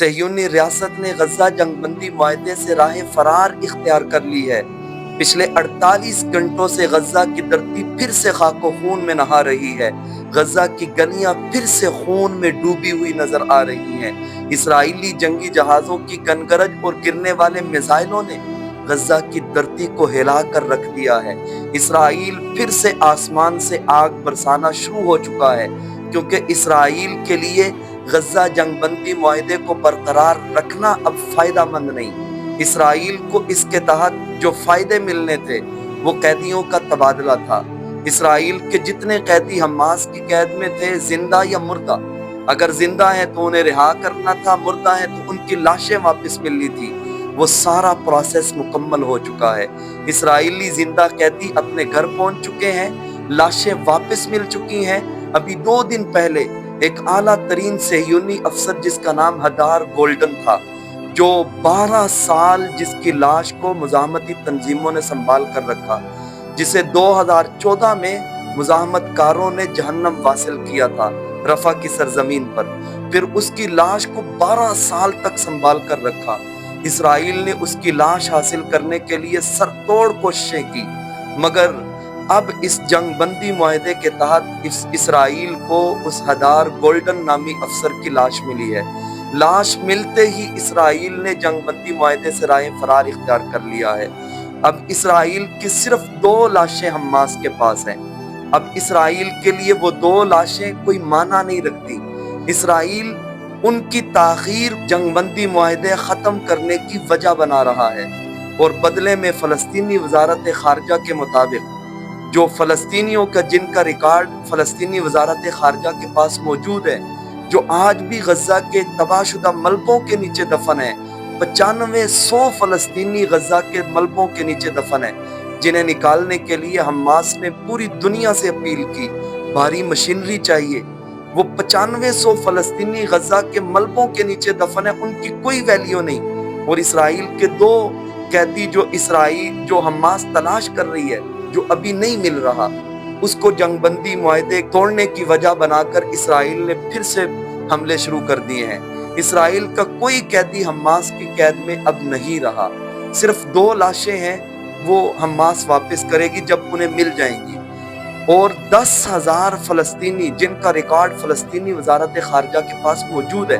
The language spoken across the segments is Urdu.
صہیونی ریاست نے غزہ جنگ بندی معاہدے سے راہ فرار اختیار کر لی ہے۔ پچھلے 48 گھنٹوں سے غزہ کی دھرتی پھر سے خاک و خون میں نہا رہی ہے۔ غزہ کی گلیاں پھر سے خون میں ڈوبی ہوئی نظر آ رہی ہیں۔ اسرائیلی جنگی جہازوں کی گنگرج اور گرنے والے میزائلوں نے غزہ کی دھرتی کو ہلا کر رکھ دیا ہے۔ اسرائیل پھر سے آسمان سے آگ برسانا شروع ہو چکا ہے، کیونکہ اسرائیل کے لیے غزہ جنگ بندی معاہدے کو برقرار رکھنا اب فائدہ مند نہیں۔ اسرائیل کو اس کے تحت جو فائدے ملنے تھے وہ قیدیوں کا تبادلہ تھا۔ اسرائیل کے جتنے قیدی حماس کی قید میں تھے، زندہ یا مردہ، اگر زندہ ہیں تو انہیں رہا کرنا تھا، مردہ ہیں تو ان کی لاشیں واپس ملنی تھی۔ وہ سارا پروسیس مکمل ہو چکا ہے۔ اسرائیلی زندہ قیدی اپنے گھر پہنچ چکے ہیں، لاشیں واپس مل چکی ہیں۔ ابھی 2 دن پہلے ایک اعلیٰ ترین صہیونی افسر جس کا نام ہدار گولڈن تھا، جو 12 سال جس کی لاش کو مزاحمتی تنظیموں نے سنبھال کر رکھا، جسے 2014 میں مزاحمت کاروں نے جہنم واصل کیا تھا رفح کی سرزمین پر، پھر اس کی لاش کو 12 سال تک سنبھال کر رکھا۔ اسرائیل نے اس کی لاش حاصل کرنے کے لیے سر توڑ کوششیں کی، مگر اب اس جنگ بندی معاہدے کے تحت اسرائیل کو اس ہدار گولڈن نامی افسر کی لاش ملی ہے۔ لاش ملتے ہی اسرائیل نے جنگ بندی معاہدے سے راہ فرار اختیار کر لیا ہے۔ اب اسرائیل کی صرف 2 لاشیں حماس کے پاس ہیں۔ اب اسرائیل کے لیے وہ 2 لاشیں کوئی معنی نہیں رکھتی۔ اسرائیل ان کی تاخیر جنگ بندی معاہدے ختم کرنے کی وجہ بنا رہا ہے، اور بدلے میں فلسطینی وزارت خارجہ کے مطابق، جو فلسطینیوں کا جن کا ریکارڈ فلسطینی وزارت خارجہ کے پاس موجود ہے، جو آج بھی غزہ کے تباہ شدہ ملبوں کے نیچے دفن ہیں، 9500 فلسطینی غزہ کے ملبوں کے نیچے دفن ہیں، جنہیں نکالنے کے لیے حماس نے پوری دنیا سے اپیل کی، بھاری مشینری چاہیے۔ وہ 9500 فلسطینی غزہ کے ملبوں کے نیچے دفن ہیں، ان کی کوئی ویلیو نہیں۔ اور اسرائیل کے 2 قیدی جو حماس تلاش کر رہی ہے، جو ابھی نہیں مل رہا، اس کو جنگ بندی معاہدے توڑنے کی وجہ بنا کر اسرائیل نے پھر سے حملے شروع کر دیے ہیں۔ اسرائیل کا کوئی قیدی حماس کی قید میں اب نہیں رہا، صرف 2 لاشیں ہیں، وہ حماس واپس کرے گی جب انہیں مل جائیں گی، اور 10,000 فلسطینی جن کا ریکارڈ فلسطینی وزارت خارجہ کے پاس موجود ہے،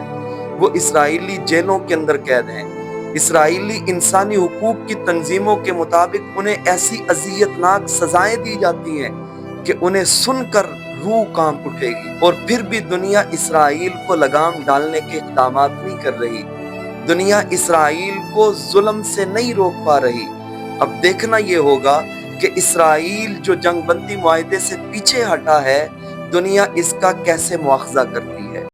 وہ اسرائیلی جیلوں کے اندر قید ہیں۔ اسرائیلی انسانی حقوق کی تنظیموں کے مطابق انہیں ایسی اذیتناک سزائیں دی جاتی ہیں کہ انہیں سن کر روح کانپ اٹھے گی، اور پھر بھی دنیا اسرائیل کو لگام ڈالنے کے اقدامات نہیں کر رہی۔ دنیا اسرائیل کو ظلم سے نہیں روک پا رہی۔ اب دیکھنا یہ ہوگا کہ اسرائیل جو جنگ بندی معاہدے سے پیچھے ہٹا ہے، دنیا اس کا کیسے مواخذہ کرتی ہے۔